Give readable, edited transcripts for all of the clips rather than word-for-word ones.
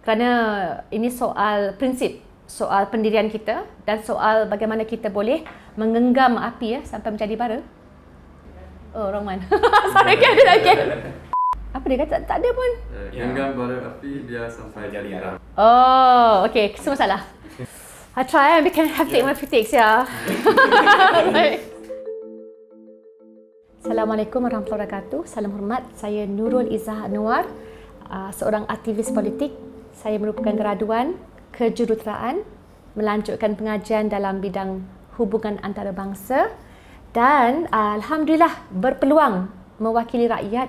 Kerana ini soal prinsip, soal pendirian kita dan soal bagaimana kita boleh menggenggam api sampai menjadi bara. Oh, wrong one. Sorry, again. Apa dia kata? Tak ada pun. Genggam bara api biar sampai jadi arang. Oh, okay. Semua salah. I try and we can have take my takes, ya. Assalamualaikum warahmatullahi wabarakatuh. Salam hormat. Saya Nurul Izzah Anwar, seorang aktivis politik. Saya merupakan graduan kejuruteraan, melanjutkan pengajian dalam bidang hubungan antarabangsa dan alhamdulillah berpeluang mewakili rakyat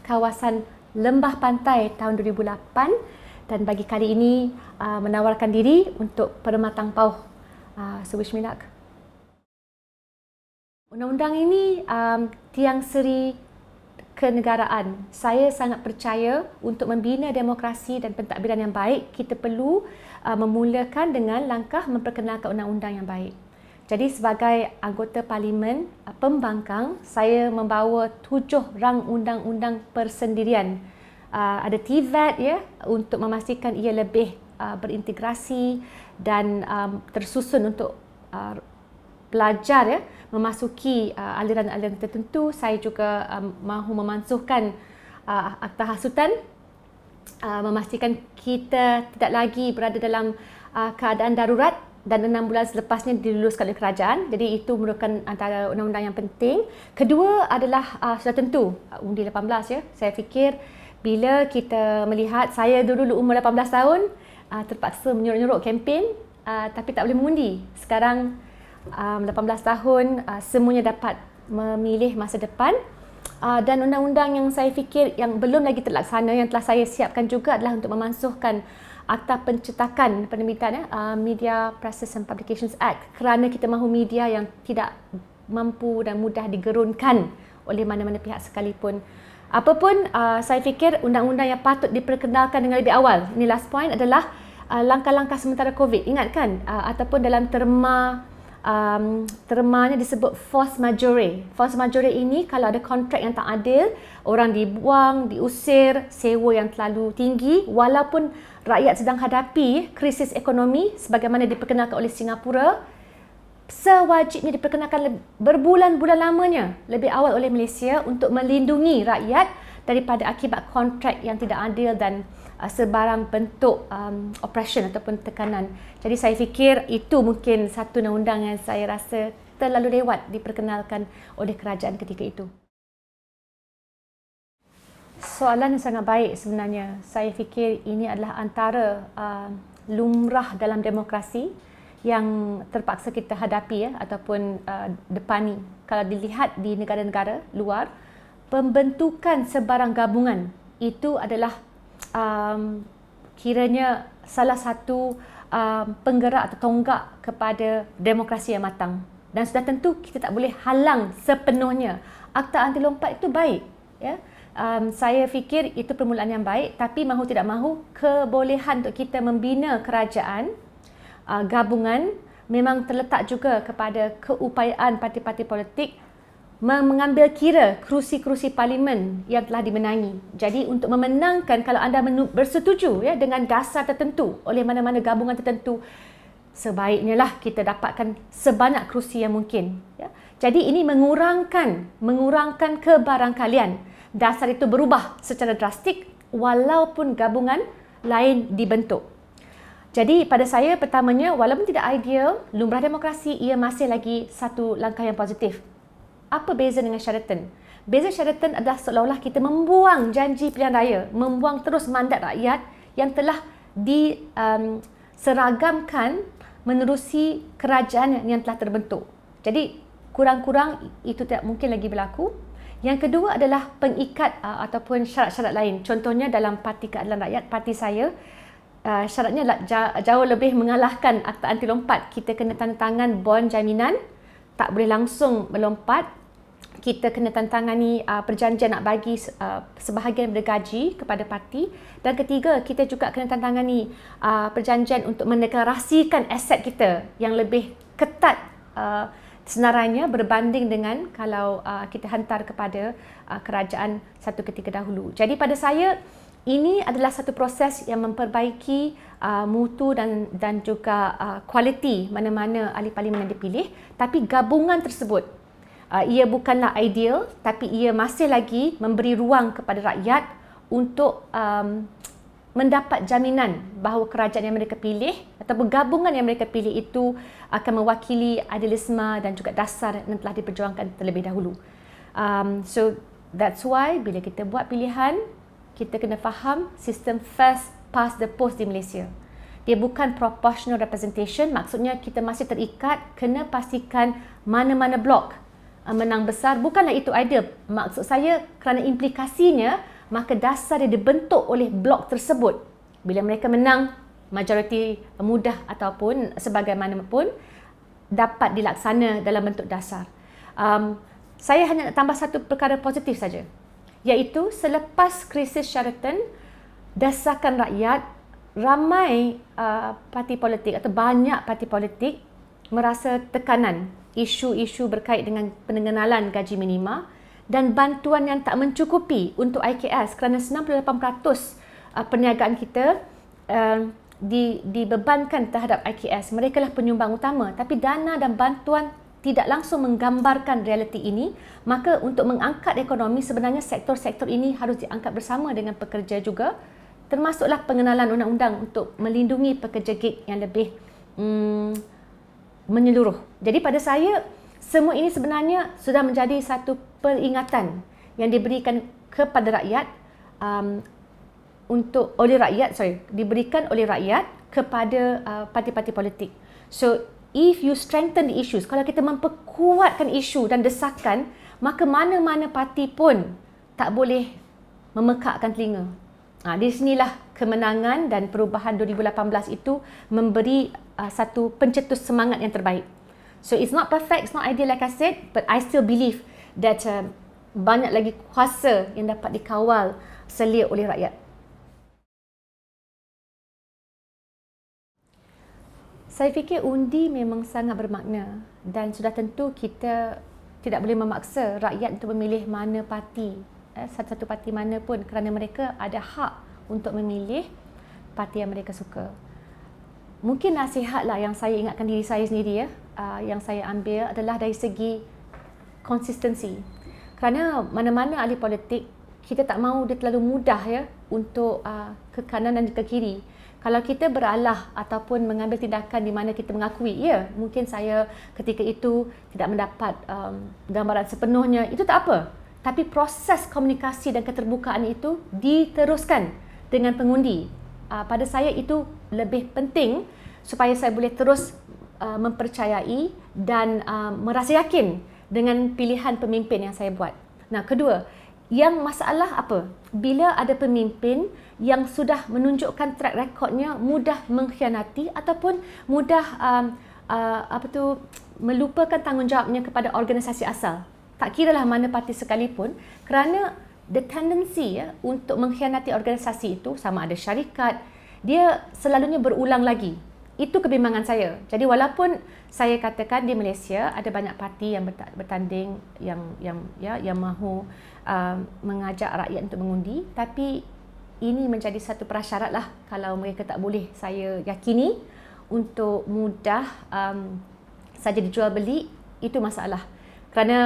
kawasan Lembah Pantai tahun 2008 dan bagi kali ini menawarkan diri untuk Permatang Pauh. So wish me luck. Undang-undang ini tiang seri kenegaraan. Saya sangat percaya untuk membina demokrasi dan pentadbiran yang baik, kita perlu memulakan dengan langkah memperkenalkan undang-undang yang baik. Jadi sebagai anggota Parlimen Pembangkang, saya membawa 7 rang undang-undang persendirian. Ada TVET ya, untuk memastikan ia lebih berintegrasi dan tersusun untuk pelajar ya, memasuki aliran-aliran tertentu. Saya juga mahu memansuhkan Akta Hasutan, memastikan kita tidak lagi berada dalam keadaan darurat dan 6 bulan selepasnya diluluskan oleh kerajaan. Jadi itu merupakan antara undang-undang yang penting. Kedua adalah sudah tentu undi 18 ya. Saya fikir bila kita melihat, saya dulu umur 18 tahun terpaksa menyuruk-nyuruk kempen tapi tak boleh mengundi. Sekarang 18 tahun, semuanya dapat memilih masa depan. Dan undang-undang yang saya fikir yang belum lagi terlaksana, yang telah saya siapkan juga adalah untuk memansuhkan Akta Pencetakan Penerbitan Media Process and Publications Act, kerana kita mahu media yang tidak mampu dan mudah digerunkan oleh mana-mana pihak sekalipun. Apapun, saya fikir undang-undang yang patut diperkenalkan dengan lebih awal. Ini last point adalah langkah-langkah sementara COVID. Ingat kan? Ataupun dalam termanya disebut force majeure. Force majeure ini kalau ada kontrak yang tak adil, orang dibuang, diusir, sewa yang terlalu tinggi, walaupun rakyat sedang hadapi krisis ekonomi sebagaimana diperkenalkan oleh Singapura, sewajibnya diperkenalkan berbulan-bulan lamanya lebih awal oleh Malaysia untuk melindungi rakyat daripada akibat kontrak yang tidak adil dan sebarang bentuk oppression ataupun tekanan. Jadi saya fikir itu mungkin satu undang-undang yang saya rasa terlalu lewat diperkenalkan oleh kerajaan ketika itu. Soalan yang sangat baik sebenarnya. Saya fikir ini adalah antara lumrah dalam demokrasi yang terpaksa kita hadapi ya, ataupun depani. Kalau dilihat di negara-negara luar, pembentukan sebarang gabungan itu adalah kiranya salah satu penggerak atau tonggak kepada demokrasi yang matang. Dan sudah tentu kita tak boleh halang sepenuhnya. Akta anti lompat itu baik ya. Saya fikir itu permulaan yang baik, tapi mahu tidak mahu kebolehan untuk kita membina kerajaan gabungan memang terletak juga kepada keupayaan parti-parti politik mengambil kira kerusi-kerusi parlimen yang telah dimenangi. Jadi untuk memenangkan, kalau anda bersetuju ya dengan dasar tertentu oleh mana-mana gabungan tertentu, sebaiknya lah kita dapatkan sebanyak kerusi yang mungkin ya. Jadi ini mengurangkan kebarangkalian. Dasar itu berubah secara drastik walaupun gabungan lain dibentuk. Jadi pada saya pertamanya, walaupun tidak ideal, lumrah demokrasi ia masih lagi satu langkah yang positif. Apa beza dengan Sheraton? Beza Sheraton adalah seolah-olah kita membuang janji pilihan raya, membuang terus mandat rakyat yang telah diseragamkan menerusi kerajaan yang telah terbentuk. Jadi kurang-kurang itu tidak mungkin lagi berlaku. Yang kedua adalah pengikat ataupun syarat-syarat lain. Contohnya dalam Parti Keadilan Rakyat, parti saya, syaratnya jauh lebih mengalahkan Akta Anti Lompat. Kita kena tanda tangan bond jaminan, tak boleh langsung melompat. Kita kena tantangani perjanjian nak bagi sebahagian daripada gaji kepada parti. Dan ketiga, kita juga kena tantangani perjanjian untuk mendeklarasikan aset kita yang lebih ketat senarannya berbanding dengan kalau kita hantar kepada kerajaan satu ketika dahulu. Jadi pada saya, ini adalah satu proses yang memperbaiki mutu dan juga kualiti mana-mana ahli parlimen yang dipilih, tapi gabungan tersebut ia bukanlah ideal, tapi ia masih lagi memberi ruang kepada rakyat untuk mendapat jaminan bahawa kerajaan yang mereka pilih ataupun gabungan yang mereka pilih itu akan mewakili idealisme dan juga dasar yang telah diperjuangkan terlebih dahulu. So that's why bila kita buat pilihan, kita kena faham sistem first past the post di Malaysia. Dia bukan proportional representation, maksudnya kita masih terikat, kena pastikan mana-mana blok menang besar. Bukanlah itu ideal. Maksud saya kerana implikasinya, maka dasar dia dibentuk oleh blok tersebut. Bila mereka menang, majoriti mudah ataupun sebagaimanapun dapat dilaksana dalam bentuk dasar. Saya hanya nak tambah satu perkara positif saja, iaitu selepas krisis Sheraton, desakan rakyat, ramai parti politik atau banyak parti politik merasa tekanan isu-isu berkait dengan pengenalan gaji minima dan bantuan yang tak mencukupi untuk IKS kerana 98% perniagaan kita dibebankan terhadap IKS. Mereka lah penyumbang utama, tapi dana dan bantuan tidak langsung menggambarkan realiti ini. Maka untuk mengangkat ekonomi, sebenarnya sektor-sektor ini harus diangkat bersama dengan pekerja juga, termasuklah pengenalan undang-undang untuk melindungi pekerja gig yang lebih menyeluruh. Jadi pada saya, semua ini sebenarnya sudah menjadi satu peringatan yang diberikan kepada rakyat diberikan oleh rakyat kepada parti-parti politik. So if you strengthen the issues, kalau kita memperkuatkan isu dan desakan, maka mana-mana parti pun tak boleh memekakkan telinga. Di sinilah kemenangan dan perubahan 2018 itu memberi satu pencetus semangat yang terbaik. So it's not perfect, it's not ideal like I said, but I still believe that banyak lagi kuasa yang dapat dikawal selia oleh rakyat. Saya fikir undi memang sangat bermakna dan sudah tentu kita tidak boleh memaksa rakyat untuk memilih mana parti, satu-satu parti mana pun, kerana mereka ada hak untuk memilih parti yang mereka suka. Mungkin nasihatlah yang saya ingatkan diri saya sendiri yang saya ambil adalah dari segi konsistensi. Kerana mana-mana ahli politik, kita tak mahu dia terlalu mudah untuk ke kanan dan ke kiri. Kalau kita beralah ataupun mengambil tindakan di mana kita mengakui, mungkin saya ketika itu tidak mendapat gambaran sepenuhnya, itu tak apa. Tapi proses komunikasi dan keterbukaan itu diteruskan dengan pengundi. Pada saya itu lebih penting supaya saya boleh terus mempercayai dan merasa yakin dengan pilihan pemimpin yang saya buat. Nah, kedua, yang masalah apa? Bila ada pemimpin yang sudah menunjukkan track recordnya mudah mengkhianati ataupun mudah melupakan tanggungjawabnya kepada organisasi asal. Tak kiralah mana parti sekalipun, kerana the tendency untuk mengkhianati organisasi itu, sama ada syarikat, dia selalunya berulang lagi. Itu kebimbangan saya. Jadi walaupun saya katakan di Malaysia ada banyak parti yang bertanding yang mahu mengajak rakyat untuk mengundi, tapi ini menjadi satu prasyarat lah kalau mereka tak boleh saya yakini untuk mudah saja dijual beli, itu masalah. Kerana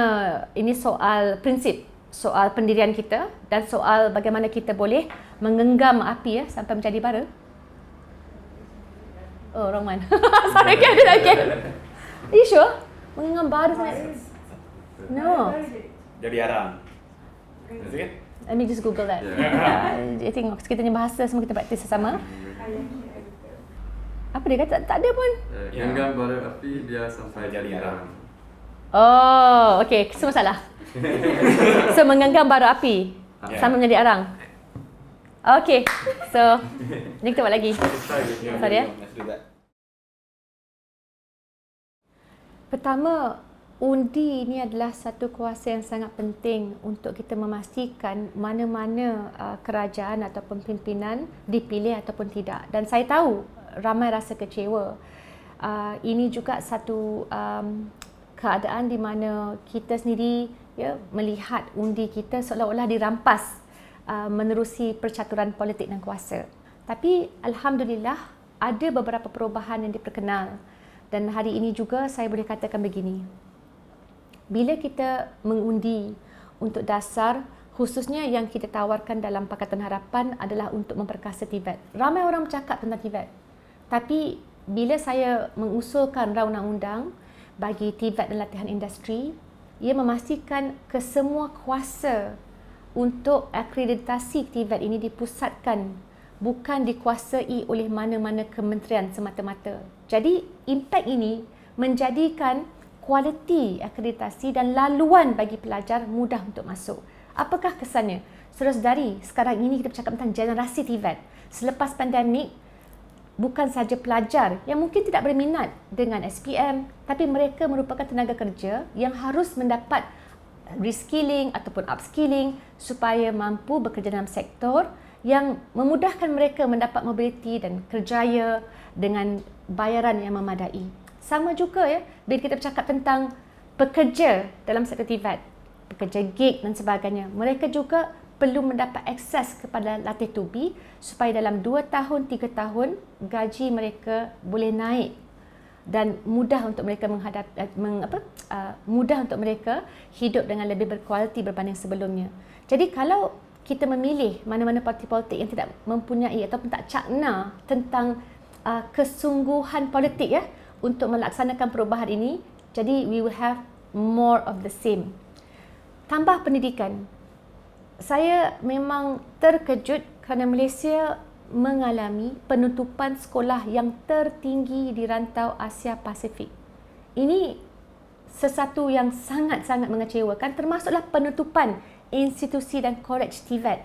ini soal prinsip, soal pendirian kita dan soal bagaimana kita boleh menggenggam api sampai menjadi bara. Oh, wrong one. Sorry, again. Are you sure? Menggenggam bara sampai... No. Jadi arang. Is Let me just Google that. I think kita punya bahasa semua kita praktis sesama. Apa dia kata? Tak ada pun. Genggam bara api biar sampai jadi arang. Oh, okey. Semua salah. So, menggenggam bara api sampai menjadi arang. Okey. So, ni kita buat lagi. Sorry Pertama, undi ini adalah satu kuasa yang sangat penting untuk kita memastikan mana-mana kerajaan ataupun pimpinan dipilih ataupun tidak. Dan saya tahu ramai rasa kecewa. Ini juga satu keadaan di mana kita sendiri melihat undi kita seolah-olah dirampas menerusi percaturan politik dan kuasa. Tapi alhamdulillah ada beberapa perubahan yang diperkenal, dan hari ini juga saya boleh katakan begini. Bila kita mengundi untuk dasar, khususnya yang kita tawarkan dalam Pakatan Harapan adalah untuk memperkasa TVET. Ramai orang bercakap tentang TVET. Tapi bila saya mengusulkan rauh undang-undang bagi TVET dan latihan industri, ia memastikan kesemua kuasa untuk akreditasi TVET ini dipusatkan, bukan dikuasai oleh mana-mana kementerian semata-mata. Jadi, impak ini menjadikan kualiti akreditasi dan laluan bagi pelajar mudah untuk masuk. Apakah kesannya? Saudara-saudari, sekarang ini kita bercakap tentang generasi TVET. Selepas pandemik, bukan sahaja pelajar yang mungkin tidak berminat dengan SPM, tapi mereka merupakan tenaga kerja yang harus mendapat reskilling ataupun upskilling supaya mampu bekerja dalam sektor yang memudahkan mereka mendapat mobiliti dan kerjaya dengan bayaran yang memadai. Sama juga ya, bila kita bercakap tentang pekerja dalam sektor TVET, pekerja gig dan sebagainya, mereka juga perlu mendapat akses kepada latih tubi supaya dalam 2 tahun, 3 tahun gaji mereka boleh naik dan mudah untuk mereka mudah untuk mereka hidup dengan lebih berkualiti berbanding sebelumnya. Jadi kalau kita memilih mana-mana parti politik yang tidak mempunyai ataupun tak cakna tentang kesungguhan politik ya untuk melaksanakan perubahan ini, jadi we will have more of the same. Tambah pendidikan. Saya memang terkejut kerana Malaysia mengalami penutupan sekolah yang tertinggi di rantau Asia Pasifik. Ini sesuatu yang sangat-sangat mengecewakan, termasuklah penutupan institusi dan kolej TVET.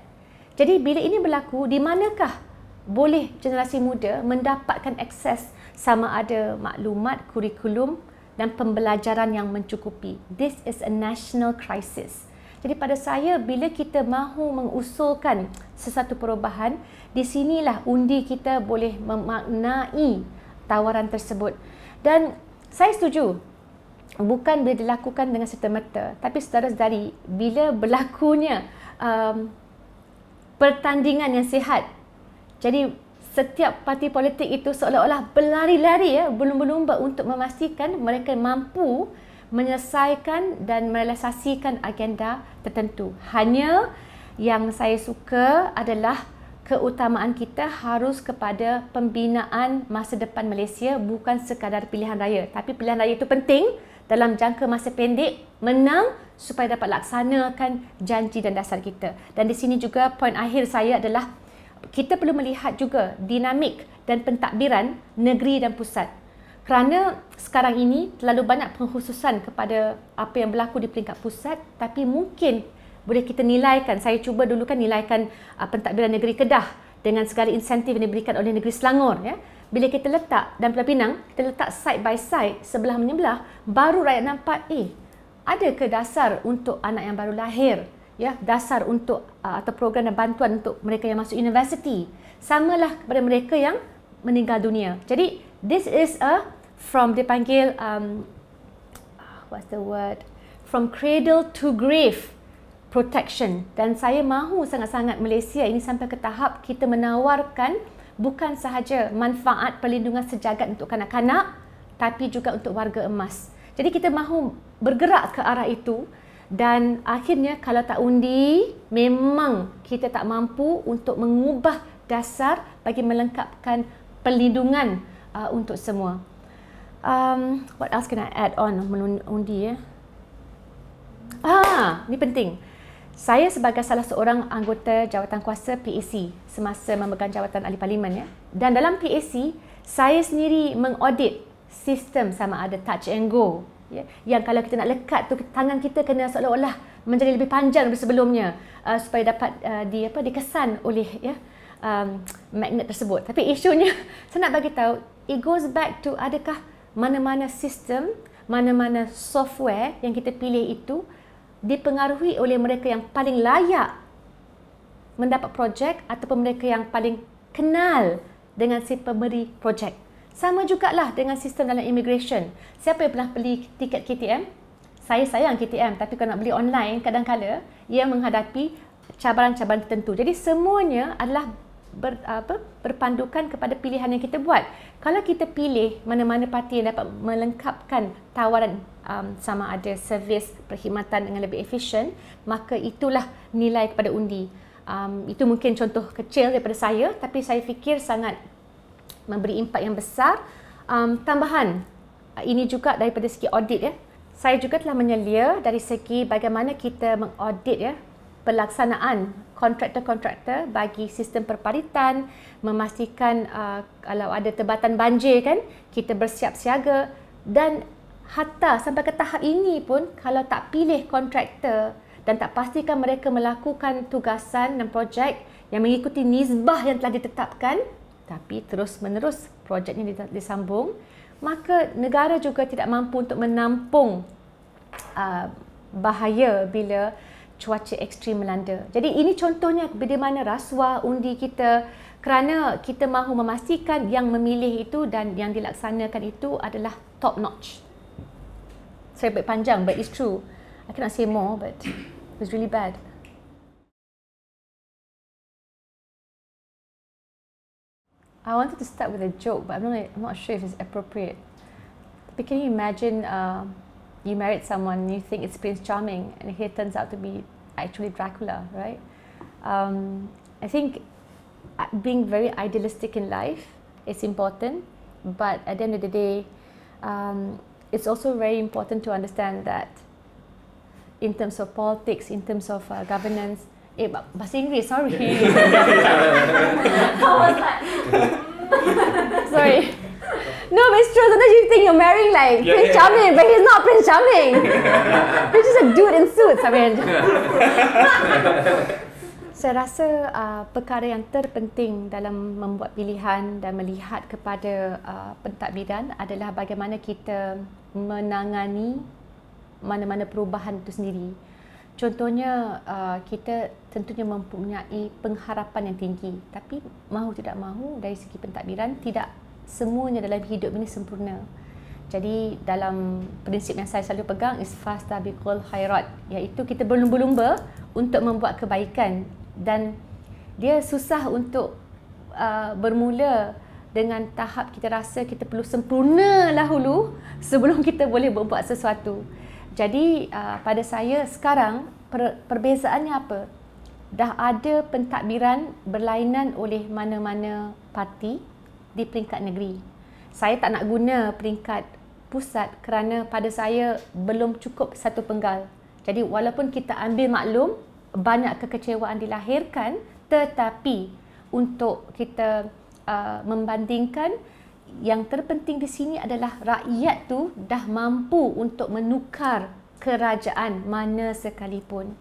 Jadi bila ini berlaku, di manakah boleh generasi muda mendapatkan akses sama ada maklumat, kurikulum dan pembelajaran yang mencukupi? This is a national crisis. Jadi pada saya, bila kita mahu mengusulkan sesuatu perubahan, di sinilah undi kita boleh memaknai tawaran tersebut. Dan saya setuju, bukan bila dilakukan dengan serta-merta, tapi saudara-saudari, bila berlakunya pertandingan yang sihat, jadi setiap parti politik itu seolah-olah berlari-lari ya, berlumba-lumba untuk memastikan mereka mampu menyelesaikan dan merealisasikan agenda tertentu. Hanya yang saya suka adalah keutamaan kita harus kepada pembinaan masa depan Malaysia, bukan sekadar pilihan raya. Tapi pilihan raya itu penting dalam jangka masa pendek, menang supaya dapat laksanakan janji dan dasar kita. Dan di sini juga poin akhir saya adalah kita perlu melihat juga dinamik dan pentadbiran negeri dan pusat. Kerana sekarang ini terlalu banyak pengkhususan kepada apa yang berlaku di peringkat pusat, tapi mungkin boleh kita nilaikan, saya cuba dulu kan nilaikan pentadbiran negeri Kedah dengan segala insentif yang diberikan oleh negeri Selangor ya. Bila kita letak dan Pulau Pinang, kita letak side by side, sebelah menyebelah, baru rakyat nampak ada ke dasar untuk anak yang baru lahir ya, dasar untuk atau program dan bantuan untuk mereka yang masuk universiti. Samalah kepada mereka yang meninggal dunia. Jadi this is from dipanggil what's the word? From cradle to grave protection. Dan saya mahu sangat-sangat Malaysia ini sampai ke tahap kita menawarkan bukan sahaja manfaat perlindungan sejagat untuk kanak-kanak, tapi juga untuk warga emas. Jadi kita mahu bergerak ke arah itu. Dan akhirnya kalau tak undi, memang kita tak mampu untuk mengubah dasar bagi melengkapkan perlindungan untuk semua. What else can I add on undi ya? Ni penting. Saya sebagai salah seorang anggota jawatankuasa PAC semasa memegang jawatan ahli parlimen ya. Dan dalam PAC, saya sendiri mengaudit sistem sama ada touch and go. Ya, yang kalau kita nak lekat tu tangan kita kena seolah-olah menjadi lebih panjang daripada sebelumnya supaya dapat dikesan oleh ya magnet tersebut. Tapi isunya saya nak bagi tahu, it goes back to adakah mana-mana sistem, mana-mana software yang kita pilih itu dipengaruhi oleh mereka yang paling layak mendapat projek ataupun mereka yang paling kenal dengan si pemberi projek. Sama jugalah dengan sistem dalam immigration. Siapa yang pernah beli tiket KTM? Saya sayang KTM, tapi kalau nak beli online, kadang-kadang ia menghadapi cabaran-cabaran tertentu. Jadi semuanya adalah berpandukan kepada pilihan yang kita buat. Kalau kita pilih mana-mana parti yang dapat melengkapkan tawaran sama ada servis perkhidmatan dengan lebih efisien, maka itulah nilai kepada undi. Itu mungkin contoh kecil daripada saya, tapi saya fikir sangat memberi impak yang besar. Tambahan, ini juga daripada segi audit ya. Saya juga telah menyelia dari segi bagaimana kita mengaudit ya pelaksanaan kontraktor-kontraktor bagi sistem perparitan, memastikan kalau ada tebatan banjir kan, kita bersiap siaga, dan hatta sampai ke tahap ini pun kalau tak pilih kontraktor dan tak pastikan mereka melakukan tugasan dan projek yang mengikuti nisbah yang telah ditetapkan, tapi terus-menerus projeknya disambung, maka negara juga tidak mampu untuk menampung bahaya bila cuaca ekstrim melanda. Jadi ini contohnya di mana rasuah undi kita, kerana kita mahu memastikan yang memilih itu dan yang dilaksanakan itu adalah top notch. Saya panjang, but it's true. I cannot say more, but it was really bad. I wanted to start with a joke, but I'm not sure if it's appropriate. But can you imagine you married someone, you think it's Prince Charming, and he turns out to be actually Dracula, right? I think being very idealistic in life is important, but at the end of the day, it's also very important to understand that in terms of politics, in terms of governance, bahasa Inggeris, sorry. I was like, sorry. No, but it's true. Sometimes you think you're marrying like Prince Charming, but he's not Prince Charming. He's just a dude in suits. I mean, saya rasa perkara yang terpenting dalam membuat pilihan dan melihat kepada pentadbiran adalah bagaimana kita menangani mana-mana perubahan itu sendiri. Contohnya, kita tentunya mempunyai pengharapan yang tinggi, tapi mahu tidak mahu dari segi pentadbiran tidak semuanya dalam hidup ini sempurna. Jadi dalam prinsip yang saya selalu pegang is fastabiqul khairat, iaitu kita berlumba-lumba untuk membuat kebaikan, dan dia susah untuk bermula dengan tahap kita rasa kita perlu sempurna dahulu sebelum kita boleh berbuat sesuatu. Jadi pada saya sekarang perbezaannya apa? Dah ada pentadbiran berlainan oleh mana-mana parti di peringkat negeri. Saya tak nak guna peringkat pusat kerana pada saya belum cukup satu penggal. Jadi walaupun kita ambil maklum banyak kekecewaan dilahirkan, tetapi untuk kita membandingkan, yang terpenting di sini adalah rakyat tu dah mampu untuk menukar kerajaan mana sekalipun.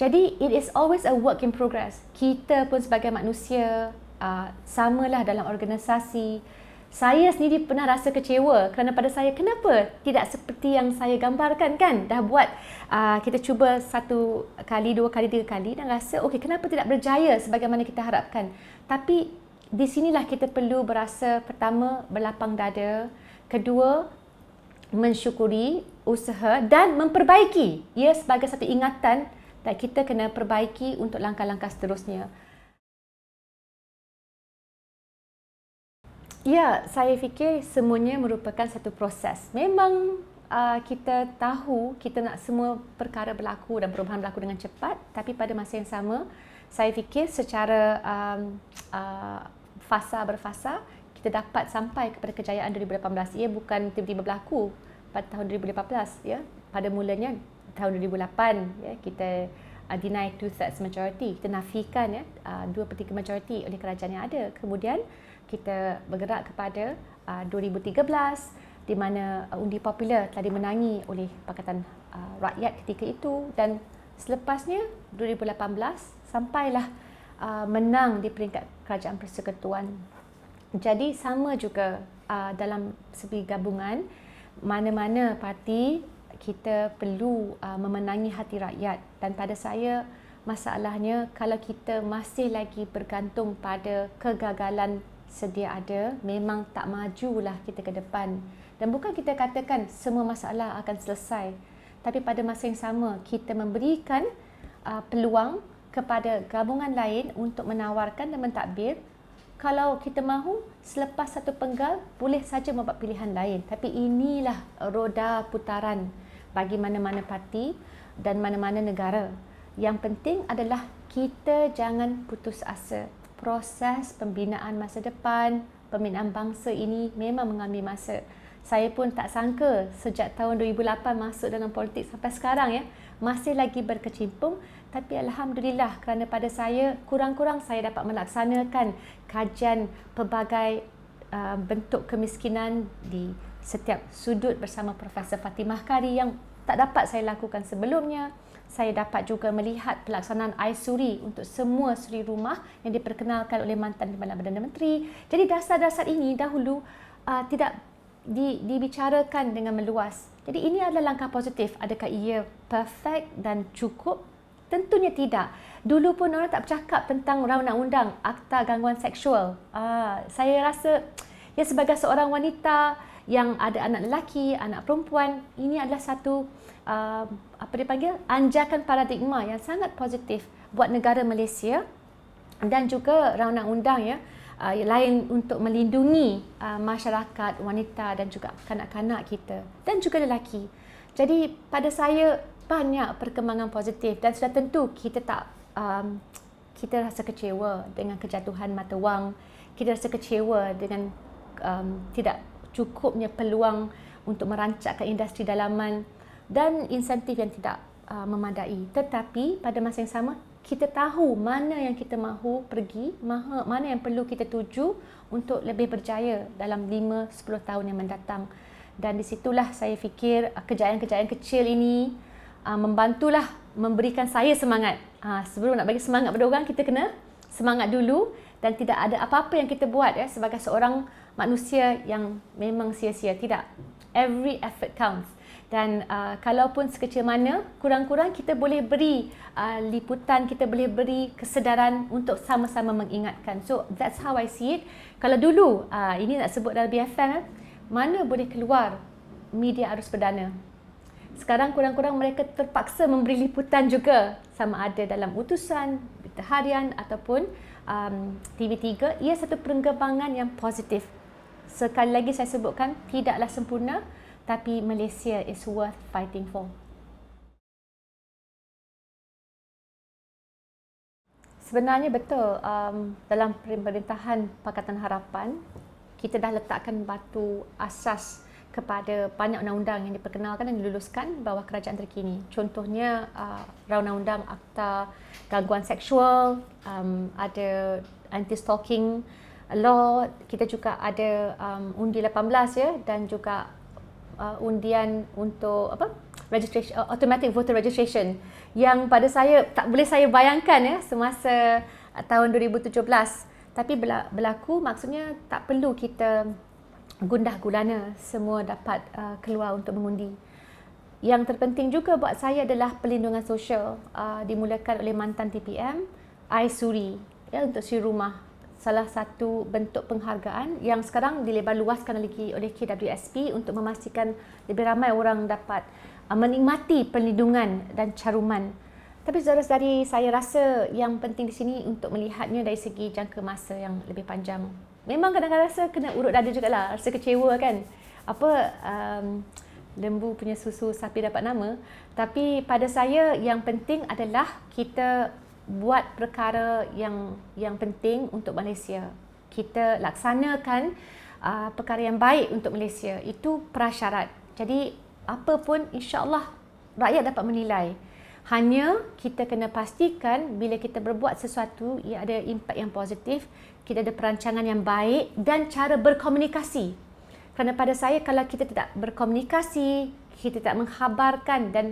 Jadi it is always a work in progress. Kita pun sebagai manusia samalah dalam organisasi. Saya sendiri pernah rasa kecewa kerana pada saya kenapa tidak seperti yang saya gambarkan kan. Dah buat kita cuba 1 kali, 2 kali, 3 kali dan rasa okey, kenapa tidak berjaya sebagaimana kita harapkan. Tapi di sinilah kita perlu berasa, pertama berlapang dada, kedua mensyukuri usaha dan memperbaiki. Ia sebagai satu ingatan dan kita kena perbaiki untuk langkah-langkah seterusnya. Ya, saya fikir semuanya merupakan satu proses. Memang kita tahu kita nak semua perkara berlaku dan perubahan berlaku dengan cepat, tapi pada masa yang sama, saya fikir secara fasa berfasa kita dapat sampai kepada kejayaan 2018. Ia bukan tiba-tiba berlaku pada tahun 2018 ya. Pada mulanya tahun 2008 ya, kita deny 2/3 majority, kita nafikan ya 2/3 majority oleh kerajaan yang ada. Kemudian kita bergerak kepada 2013 di mana undi popular telah dimenangi oleh Pakatan Rakyat ketika itu, dan selepasnya 2018 sampailah menang di peringkat Kerajaan Persekutuan. Jadi sama juga dalam segi gabungan, mana-mana parti kita perlu memenangi hati rakyat, dan pada saya masalahnya kalau kita masih lagi bergantung pada kegagalan sedia ada, memang tak majulah kita ke depan. Dan bukan kita katakan semua masalah akan selesai, tapi pada masa yang sama kita memberikan peluang kepada gabungan lain untuk menawarkan dan mentadbir. Kalau kita mahu, selepas satu penggal, boleh saja membuat pilihan lain. Tapi inilah roda putaran bagi mana-mana parti dan mana-mana negara. Yang penting adalah kita jangan putus asa. Proses pembinaan masa depan, pembinaan bangsa ini memang mengambil masa. Saya pun tak sangka sejak tahun 2008 masuk dalam politik sampai sekarang masih lagi berkecimpung. Tapi Alhamdulillah kerana pada saya, kurang-kurang saya dapat melaksanakan kajian pelbagai bentuk kemiskinan di setiap sudut bersama Profesor Fatimah Kari yang tak dapat saya lakukan sebelumnya. Saya dapat juga melihat pelaksanaan iSuri untuk semua suri rumah yang diperkenalkan oleh mantan Timbalan Perdana Menteri. Jadi dasar-dasar ini dahulu tidak dibicarakan dengan meluas. Jadi ini adalah langkah positif. Adakah ia perfect dan cukup? Tentunya tidak. Dulu pun orang tak bercakap tentang undang-undang Akta Gangguan Seksual. Saya rasa sebagai seorang wanita yang ada anak lelaki, anak perempuan, ini adalah satu anjakan paradigma yang sangat positif buat negara Malaysia dan juga undang-undang lain untuk melindungi masyarakat, wanita dan juga kanak-kanak kita dan juga lelaki. Jadi pada saya banyak perkembangan positif dan sudah tentu kita rasa kecewa dengan kejatuhan mata wang, kita rasa kecewa dengan tidak cukupnya peluang untuk merancangkan industri dalaman dan insentif yang tidak memadai. Tetapi pada masa yang sama kita tahu mana yang kita mahu pergi, mana yang perlu kita tuju untuk lebih berjaya dalam 5-10 tahun yang mendatang. Dan di situlah saya fikir kejayaan-kejayaan kecil ini membantulah memberikan saya semangat. Sebelum nak bagi semangat pada orang, kita kena semangat dulu dan tidak ada apa-apa yang kita buat sebagai seorang manusia yang memang sia-sia. Tidak. Every effort counts. Dan kalaupun sekecil mana, kurang-kurang kita boleh beri liputan, kita boleh beri kesedaran untuk sama-sama mengingatkan. So that's how I see it. Kalau dulu, ini nak sebut dalam BFM, mana boleh keluar media arus perdana. Sekarang kurang-kurang mereka terpaksa memberi liputan juga, sama ada dalam utusan, berita harian ataupun TV3. Ia satu perkembangan yang positif. Sekali lagi saya sebutkan, tidaklah sempurna, tapi Malaysia is worth fighting for. Sebenarnya betul, dalam pemerintahan Pakatan Harapan, kita dah letakkan batu asas kepada banyak undang-undang yang diperkenalkan dan diluluskan bawah kerajaan terkini. Contohnya undang-undang Akta Gangguan Seksual, ada anti-stalking law, kita juga ada undi 18 dan juga undian untuk registration, automatic voter registration yang pada saya tak boleh saya bayangkan semasa tahun 2017. Tapi berlaku, maksudnya tak perlu kita gundah gulana, semua dapat keluar untuk mengundi. Yang terpenting juga buat saya adalah perlindungan sosial, dimulakan oleh mantan TPM, iSuri untuk suri rumah. Salah satu bentuk penghargaan yang sekarang dilebarluaskan oleh KWSP untuk memastikan lebih ramai orang dapat menikmati perlindungan dan caruman. Tapi saudara-saudari, saya rasa yang penting di sini untuk melihatnya dari segi jangka masa yang lebih panjang. Memang kadang-kadang rasa kena urut dada jugalah, rasa kecewa kan. Lembu punya susu sapi dapat nama. Tapi pada saya yang penting adalah kita buat perkara yang penting untuk Malaysia. Kita laksanakan perkara yang baik untuk Malaysia. Itu prasyarat. Jadi apa pun insya-Allah rakyat dapat menilai. Hanya kita kena pastikan bila kita berbuat sesuatu ia ada impak yang positif, kita ada perancangan yang baik dan cara berkomunikasi. Kerana pada saya kalau kita tidak berkomunikasi, kita tidak mengkhabarkan dan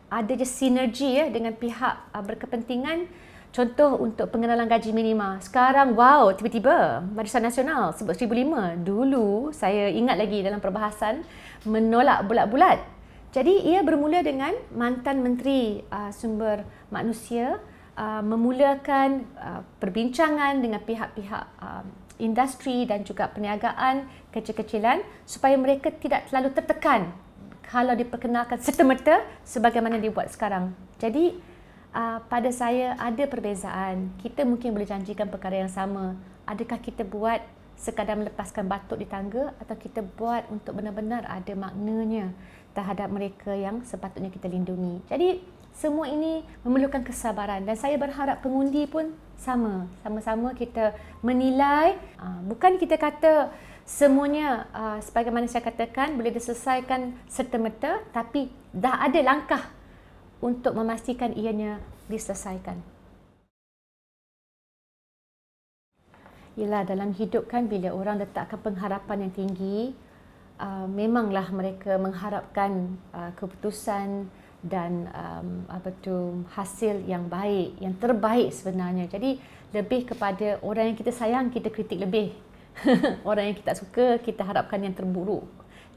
ada je sinergi dengan pihak berkepentingan. Contoh untuk pengenalan gaji minima. Sekarang wow, tiba-tiba Barisan Nasional sebut 1,500. Dulu saya ingat lagi dalam perbahasan menolak bulat-bulat. Jadi ia bermula dengan mantan Menteri Sumber Manusia memulakan perbincangan dengan pihak-pihak industri dan juga perniagaan kecil-kecilan supaya mereka tidak terlalu tertekan kalau diperkenalkan serta-merta sebagaimana dibuat sekarang. Jadi pada saya ada perbezaan. Kita mungkin boleh janjikan perkara yang sama. Adakah kita buat sekadar melepaskan batuk di tangga atau kita buat untuk benar-benar ada maknanya terhadap mereka yang sepatutnya kita lindungi. Jadi semua ini memerlukan kesabaran dan saya berharap pengundi pun sama-sama kita menilai. Bukan kita kata semuanya sebagaimana saya katakan boleh diselesaikan serta-merta, tapi dah ada langkah untuk memastikan ianya diselesaikan. Yelah, dalam hidup kan bila orang letakkan pengharapan yang tinggi, memanglah mereka mengharapkan keputusan dan hasil yang baik, yang terbaik sebenarnya. Jadi lebih kepada orang yang kita sayang, kita kritik lebih. Orang yang kita tak suka, kita harapkan yang terburuk.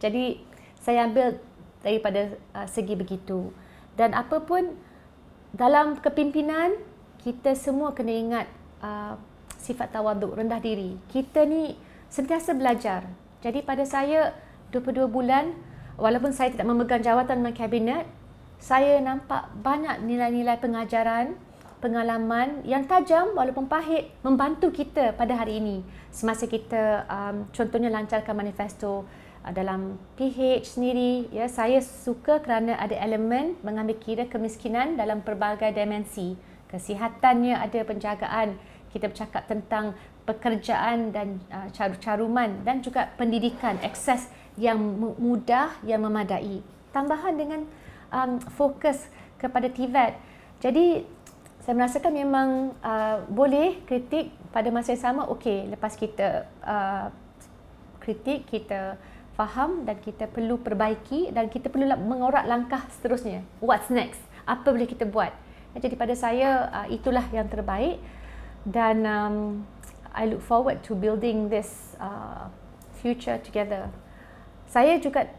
Jadi saya ambil daripada segi begitu. Dan apa pun dalam kepimpinan, kita semua kena ingat sifat tawaduk, rendah diri. Kita ni sentiasa belajar. Jadi pada saya 22 bulan, walaupun saya tidak memegang jawatan dalam kabinet, saya nampak banyak nilai-nilai pengajaran, pengalaman yang tajam walaupun pahit membantu kita pada hari ini. Semasa kita contohnya lancarkan manifesto dalam PH sendiri, ya, saya suka kerana ada elemen mengambil kira kemiskinan dalam pelbagai dimensi. Kesihatannya ada penjagaan, kita bercakap tentang pekerjaan dan caruman dan juga pendidikan, akses yang mudah, yang memadai. Tambahan dengan fokus kepada TVET. Jadi saya merasakan memang boleh kritik pada masa yang sama. Okey, lepas kita kritik, kita faham dan kita perlu perbaiki dan kita perlu mengorak langkah seterusnya. What's next? Apa boleh kita buat? Jadi pada saya itulah yang terbaik dan I look forward to building this future together. Saya juga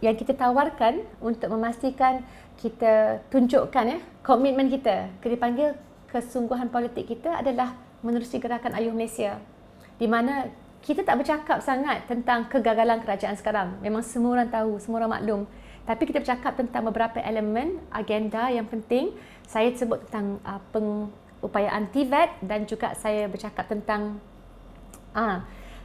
yang kita tawarkan untuk memastikan kita tunjukkan komitmen kita, dipanggil kesungguhan politik kita adalah menerusi gerakan Ayuh Malaysia, di mana kita tak bercakap sangat tentang kegagalan kerajaan sekarang. Memang semua orang tahu, semua orang maklum. Tapi kita bercakap tentang beberapa elemen, agenda yang penting. Saya sebut tentang pengupayaan TVET dan juga saya bercakap tentang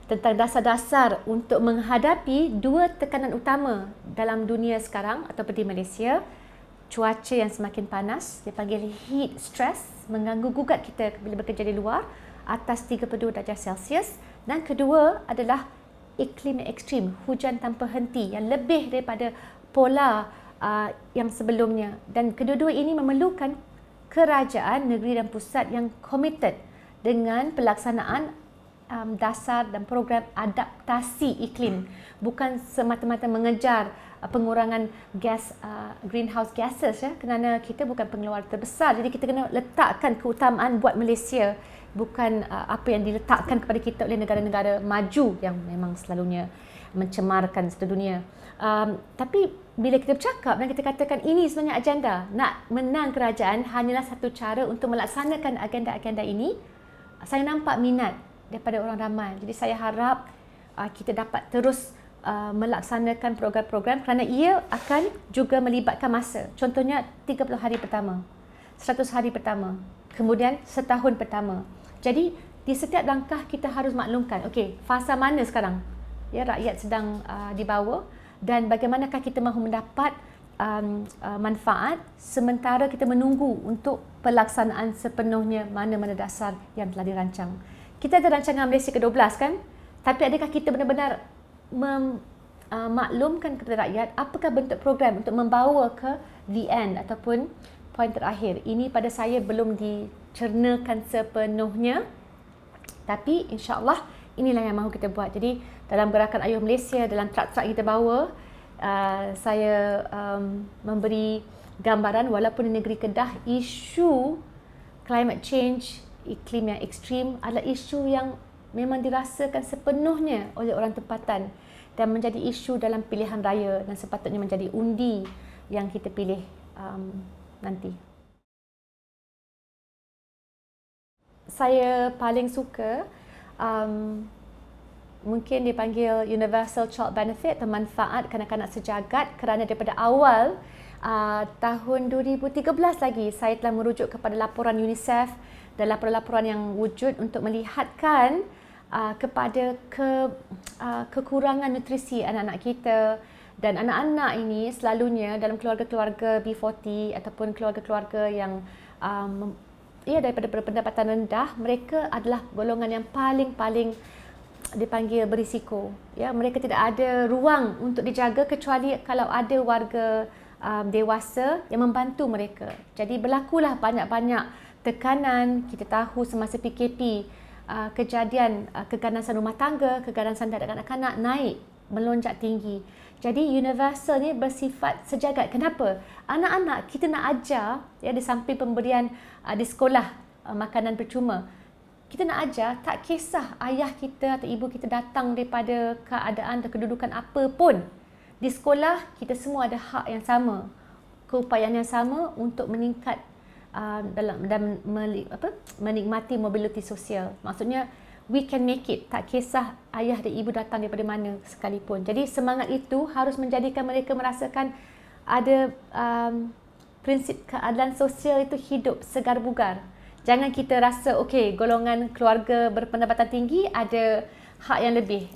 dasar-dasar untuk menghadapi dua tekanan utama dalam dunia sekarang ataupun di Malaysia. Cuaca yang semakin panas, dipanggil heat stress, mengganggu gugat kita bila bekerja di luar atas 32 darjah Celsius. Dan kedua adalah iklim yang ekstrim, hujan tanpa henti yang lebih daripada pola yang sebelumnya. Dan kedua-dua ini memerlukan kerajaan, negeri dan pusat yang committed dengan pelaksanaan dasar dan program adaptasi iklim, bukan semata-mata mengejar pengurangan gas greenhouse gases, kerana kita bukan pengeluar terbesar. Jadi kita kena letakkan keutamaan buat Malaysia, bukan apa yang diletakkan kepada kita oleh negara-negara maju yang memang selalunya mencemarkan sedunia. Tapi bila kita bercakap dan kita katakan ini sebenarnya agenda nak menang kerajaan hanyalah satu cara untuk melaksanakan agenda-agenda ini, saya nampak minat daripada orang ramai. Jadi saya harap kita dapat terus melaksanakan program-program kerana ia akan juga melibatkan masa. Contohnya 30 hari pertama, 100 hari pertama, kemudian setahun pertama. Jadi di setiap langkah kita harus maklumkan, okey, fasa mana sekarang ya rakyat sedang dibawa dan bagaimanakah kita mahu mendapat manfaat sementara kita menunggu untuk pelaksanaan sepenuhnya mana-mana dasar yang telah dirancang. Kita ada rancangan Malaysia ke-12 kan? Tapi adakah kita benar-benar maklumkan kepada rakyat apakah bentuk program untuk membawa ke the end ataupun poin terakhir? Ini pada saya belum dicernakan sepenuhnya. Tapi insya-Allah inilah yang mahu kita buat. Jadi dalam gerakan Ayuh Malaysia, dalam trak-trak kita bawa, saya memberi gambaran walaupun di negeri Kedah isu climate change, iklim yang ekstrim adalah isu yang memang dirasakan sepenuhnya oleh orang tempatan dan menjadi isu dalam pilihan raya dan sepatutnya menjadi undi yang kita pilih nanti. Saya paling suka mungkin dipanggil Universal Child Benefit atau manfaat kanak-kanak sejagat kerana daripada awal tahun 2013 lagi saya telah merujuk kepada laporan UNICEF dan laporan-laporan yang wujud untuk melihatkan kepada kekurangan nutrisi anak-anak kita. Dan anak-anak ini selalunya dalam keluarga-keluarga B40 ataupun keluarga-keluarga yang daripada berpendapatan rendah, mereka adalah golongan yang paling dipanggil berisiko. Ya, mereka tidak ada ruang untuk dijaga kecuali kalau ada warga dewasa yang membantu mereka. Jadi berlakulah banyak-banyak tekanan. Kita tahu semasa PKP kejadian keganasan rumah tangga, keganasan terhadap anak-anak naik, melonjak tinggi. Jadi universal ni bersifat sejagat. Kenapa? Anak-anak kita nak ajar, ya, di samping pemberian di sekolah makanan percuma, kita nak ajar tak kisah ayah kita atau ibu kita datang daripada keadaan atau kedudukan apa pun. Di sekolah kita semua ada hak yang sama, keupayaan yang sama untuk meningkat menikmati mobiliti sosial. Maksudnya we can make it, tak kisah ayah dan ibu datang daripada mana sekalipun. Jadi semangat itu harus menjadikan mereka merasakan ada prinsip keadilan sosial itu hidup segar bugar. Jangan kita rasa golongan keluarga berpendapatan tinggi ada hak yang lebih.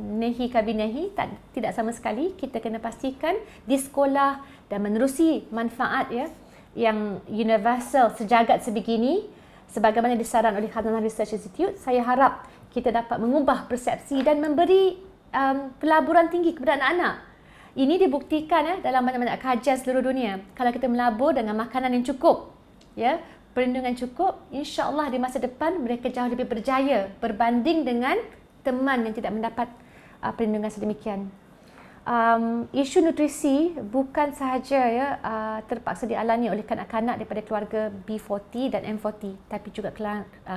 Nehi kabinehi, tidak sama sekali. Kita kena pastikan di sekolah dan menerusi manfaat, ya, yang universal sejagat sebegini sebagaimana disaran oleh Khazanah Research Institute. Saya harap kita dapat mengubah persepsi dan memberi pelaburan tinggi kepada anak-anak. Ini dibuktikan dalam banyak-banyak kajian seluruh dunia. Kalau kita melabur dengan makanan yang cukup, ya, perlindungan cukup, insya-Allah di masa depan mereka jauh lebih berjaya berbanding dengan teman yang tidak mendapat perlindungan sedemikian. Isu nutrisi bukan sahaja terpaksa dialami oleh kanak-kanak daripada keluarga B40 dan M40, tapi juga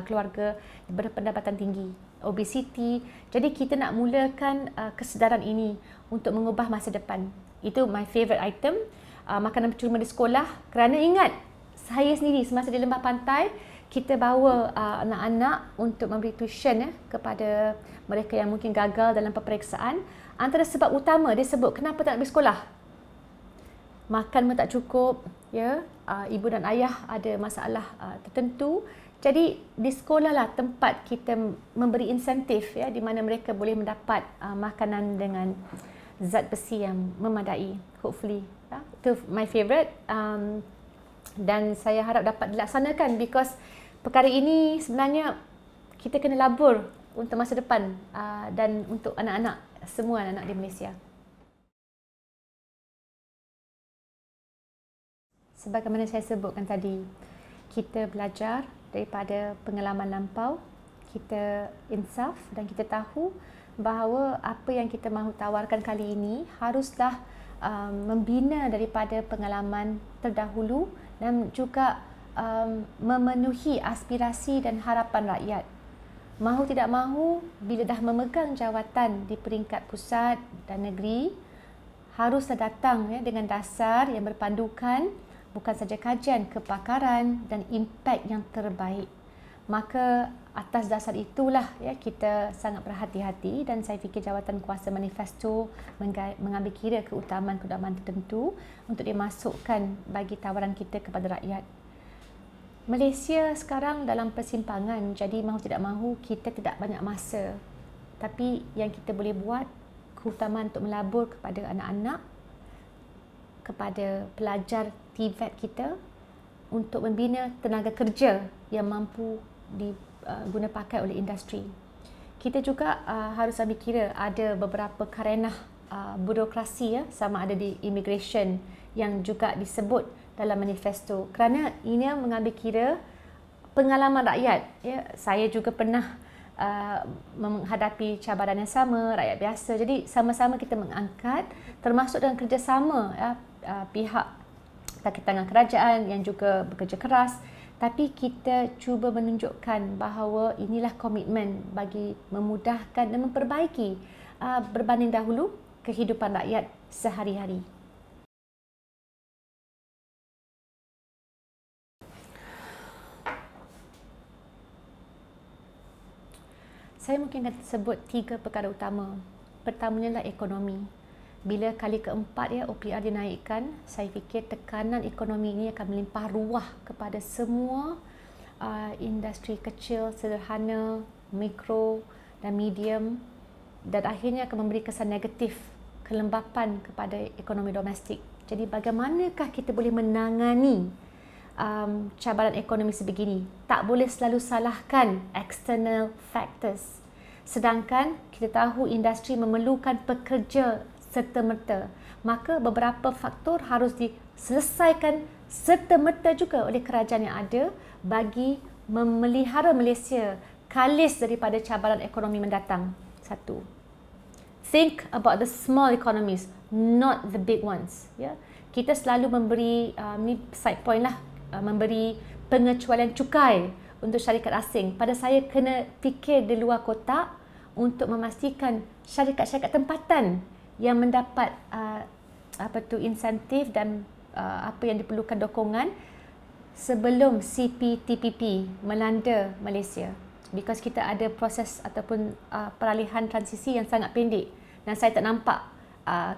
keluarga berpendapatan tinggi, obesiti. Jadi kita nak mulakan kesedaran ini untuk mengubah masa depan. Itu my favourite item, makanan percuma di sekolah. Kerana ingat, saya sendiri semasa di Lembah Pantai, kita bawa anak-anak untuk memberi tuition kepada mereka yang mungkin gagal dalam peperiksaan. Antara sebab utama dia sebut kenapa tak nak pergi sekolah. Makan pun tak cukup, ya. Ibu dan ayah ada masalah tertentu. Jadi di sekolah lah tempat kita memberi insentif, ya, di mana mereka boleh mendapat makanan dengan zat besi yang memadai. Hopefully, ya. Itu my favourite. Dan saya harap dapat dilaksanakan because perkara ini sebenarnya kita kena labur untuk masa depan dan untuk anak-anak, semua anak-anak di Malaysia. Sebagaimana saya sebutkan tadi, kita belajar daripada pengalaman lampau, kita insaf dan kita tahu bahawa apa yang kita mahu tawarkan kali ini haruslah membina daripada pengalaman terdahulu dan juga memenuhi aspirasi dan harapan rakyat. Mahu tidak mahu, bila dah memegang jawatan di peringkat pusat dan negeri, haruslah datang, ya, dengan dasar yang berpandukan bukan saja kajian, kepakaran dan impak yang terbaik. Maka atas dasar itulah, ya, kita sangat berhati-hati dan saya fikir jawatan kuasa manifesto mengambil kira keutamaan-keutamaan tertentu untuk dimasukkan bagi tawaran kita kepada rakyat. Malaysia sekarang dalam persimpangan, jadi mahu tidak mahu kita tidak banyak masa. Tapi yang kita boleh buat, keutamaan untuk melabur kepada anak-anak, kepada pelajar TVET kita untuk membina tenaga kerja yang mampu diguna pakai oleh industri. Kita juga harus ambil kira ada beberapa karenah birokrasi, ya, sama ada di immigration yang juga disebut dalam manifesto. Kerana ini mengambil kira pengalaman rakyat, ya. Saya juga pernah menghadapi cabaran yang sama, rakyat biasa. Jadi sama-sama kita mengangkat, termasuk dengan kerjasama, ya, pihak kaki tangan kerajaan yang juga bekerja keras. Tapi kita cuba menunjukkan bahawa inilah komitmen bagi memudahkan dan memperbaiki berbanding dahulu kehidupan rakyat sehari-hari. Saya mungkin akan sebut 3 perkara utama. Pertamanya adalah ekonomi. bila kali keempat OPR dinaikkan, saya fikir tekanan ekonomi ini akan melimpah ruah kepada semua industri kecil, sederhana, mikro dan medium, dan akhirnya akan memberi kesan negatif, kelembapan kepada ekonomi domestik. Jadi bagaimanakah kita boleh menangani cabaran ekonomi sebegini? Tak boleh selalu salahkan external factors. Sedangkan kita tahu industri memerlukan pekerja serta-merta. Maka beberapa faktor harus diselesaikan serta-merta juga oleh kerajaan yang ada bagi memelihara Malaysia kalis daripada cabaran ekonomi mendatang. Satu. Think about the small economies, not the big ones. Kita selalu memberi, ni side point lah, memberi pengecualian cukai untuk syarikat asing. Pada saya kena fikir di luar kotak untuk memastikan syarikat-syarikat tempatan yang mendapat insentif dan apa yang diperlukan dokongan sebelum CPTPP melanda Malaysia. Because kita ada proses ataupun peralihan transisi yang sangat pendek, dan saya tak nampak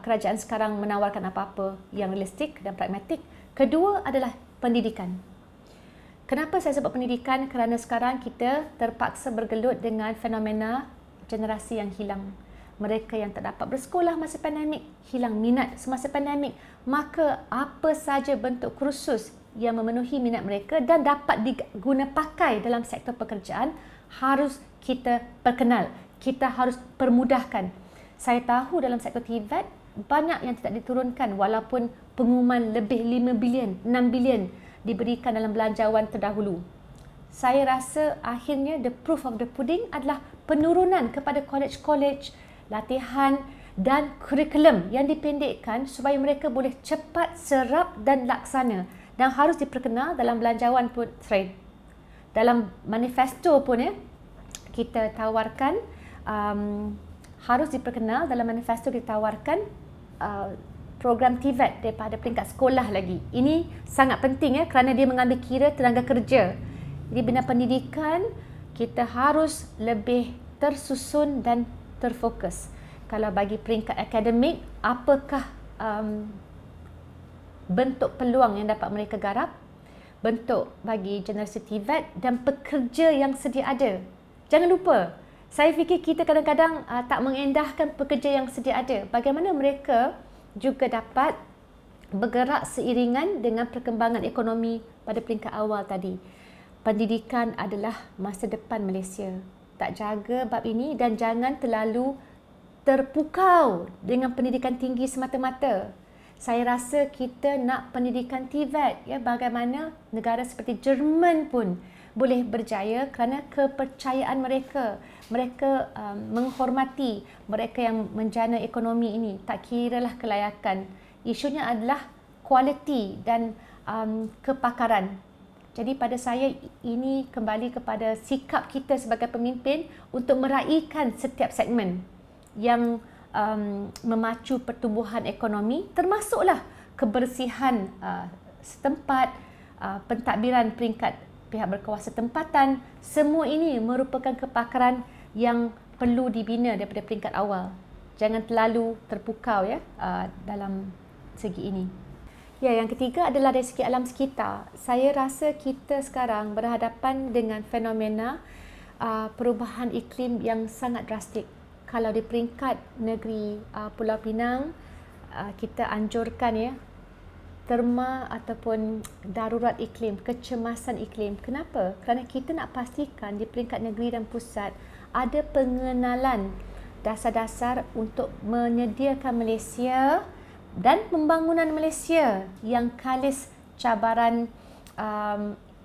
kerajaan sekarang menawarkan apa-apa yang realistik dan pragmatik. Kedua adalah pendidikan. Kenapa saya sebut pendidikan? Kerana sekarang kita terpaksa bergelut dengan fenomena generasi yang hilang. Mereka yang tak dapat bersekolah masa pandemik, hilang minat semasa pandemik. Maka apa saja bentuk kursus yang memenuhi minat mereka dan dapat diguna pakai dalam sektor pekerjaan harus kita perkenal, kita harus permudahkan. Saya tahu dalam sektor TVET banyak yang tidak diturunkan walaupun pengumuman lebih 5 bilion, 6 bilion diberikan dalam belanjawan terdahulu. Saya rasa akhirnya the proof of the pudding adalah penurunan kepada college-college, latihan dan kurikulum yang dipendekkan supaya mereka boleh cepat serap dan laksana, dan harus diperkenal dalam belanjawan pun, dalam manifesto pun kita tawarkan, harus diperkenal dalam manifesto ditawarkan program TVET daripada peringkat sekolah lagi. Ini sangat penting kerana dia mengambil kira tenaga kerja. Jadi bina pendidikan kita harus lebih tersusun dan terfokus. Kalau bagi peringkat akademik, apakah bentuk peluang yang dapat mereka garap, bentuk bagi generasi TVET dan pekerja yang sedia ada. Jangan lupa, saya fikir kita kadang-kadang tak mengendahkan pekerja yang sedia ada. Bagaimana mereka juga dapat bergerak seiringan dengan perkembangan ekonomi pada peringkat awal tadi. Pendidikan adalah masa depan Malaysia. Tak jaga bab ini dan jangan terlalu terpukau dengan pendidikan tinggi semata-mata. Saya rasa kita nak pendidikan TVET, bagaimana negara seperti Jerman pun boleh berjaya kerana kepercayaan mereka. Mereka menghormati mereka yang menjana ekonomi ini. Tak kiralah kelayakan. Isunya adalah kualiti dan kepakaran. Jadi pada saya ini kembali kepada sikap kita sebagai pemimpin untuk meraihkan setiap segmen yang memacu pertumbuhan ekonomi, termasuklah kebersihan setempat, pentadbiran peringkat pihak berkuasa tempatan. Semua ini merupakan kepakaran yang perlu dibina daripada peringkat awal. Jangan terlalu terpukau dalam segi ini. Yang ketiga adalah dari segi alam sekitar. Saya rasa kita sekarang berhadapan dengan fenomena perubahan iklim yang sangat drastik. Kalau di peringkat negeri Pulau Pinang, kita anjurkan terma ataupun darurat iklim, kecemasan iklim. Kenapa? Kerana kita nak pastikan di peringkat negeri dan pusat ada pengenalan dasar-dasar untuk menyediakan Malaysia dan pembangunan Malaysia yang kalis cabaran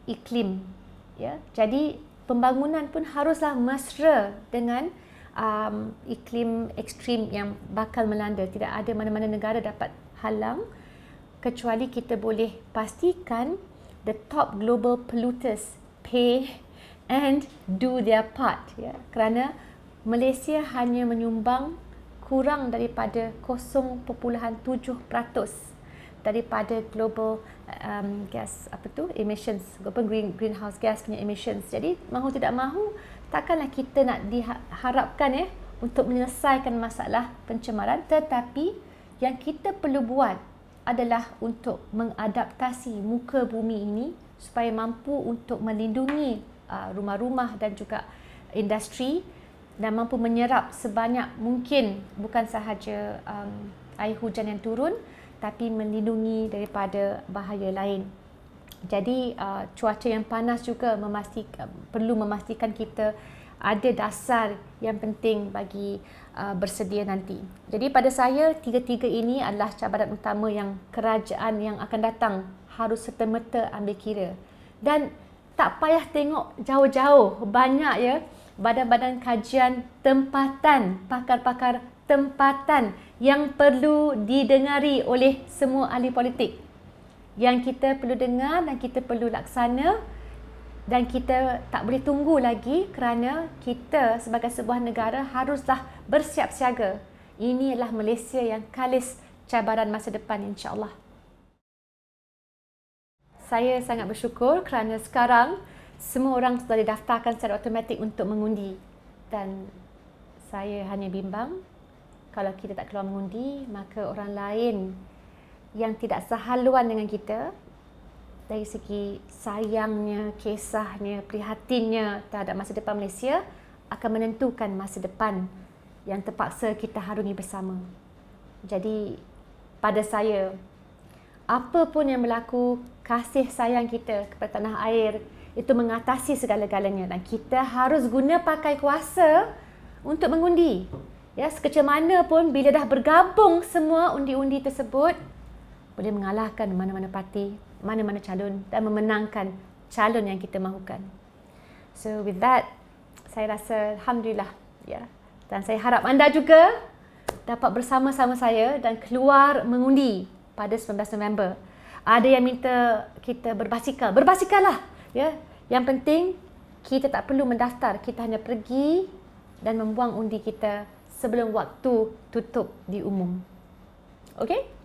iklim. Jadi pembangunan pun haruslah mesra dengan iklim ekstrim yang bakal melanda. Tidak ada mana-mana negara dapat halang kecuali kita boleh pastikan the top global polluters pay and do their part. Kerana Malaysia hanya menyumbang kurang daripada 0.7% daripada global gas emissions, global greenhouse gas punya emissions. Jadi mahu tidak mahu takkanlah kita nak diharapkan untuk menyelesaikan masalah pencemaran, tetapi yang kita perlu buat adalah untuk mengadaptasi muka bumi ini supaya mampu untuk melindungi rumah-rumah dan juga industri dan mampu menyerap sebanyak mungkin bukan sahaja air hujan yang turun tapi melindungi daripada bahaya lain. Jadi cuaca yang panas juga perlu memastikan kita ada dasar yang penting bagi bersedia nanti. Jadi pada saya, tiga-tiga ini adalah cabaran utama yang kerajaan yang akan datang harus serta-merta ambil kira. Dan tak payah tengok jauh-jauh, banyak ya badan-badan kajian tempatan, pakar-pakar tempatan yang perlu didengari oleh semua ahli politik. Yang kita perlu dengar dan kita perlu laksana, dan kita tak boleh tunggu lagi kerana kita sebagai sebuah negara haruslah bersiap siaga. Ini adalah Malaysia yang kalis cabaran masa depan, insya-Allah. Saya sangat bersyukur kerana sekarang semua orang sudah didaftarkan secara automatik untuk mengundi, dan saya hanya bimbang kalau kita tak keluar mengundi, maka orang lain yang tidak sehaluan dengan kita dari segi sayangnya, kisahnya, prihatinnya terhadap masa depan Malaysia akan menentukan masa depan yang terpaksa kita harungi bersama. Jadi pada saya, apa pun yang berlaku, kasih sayang kita kepada tanah air itu mengatasi segala-galanya, dan kita harus guna pakai kuasa untuk mengundi. Ya, sekecil mana pun bila dah bergabung semua undi-undi tersebut boleh mengalahkan mana-mana parti, mana-mana calon dan memenangkan calon yang kita mahukan. So with that, saya rasa alhamdulillah ya. Dan saya harap anda juga dapat bersama-sama saya dan keluar mengundi pada 19 November. Ada yang minta kita berbasikal, berbasikallah ya. Yang penting kita tak perlu mendaftar, kita hanya pergi dan membuang undi kita sebelum waktu tutup di umum. Okey?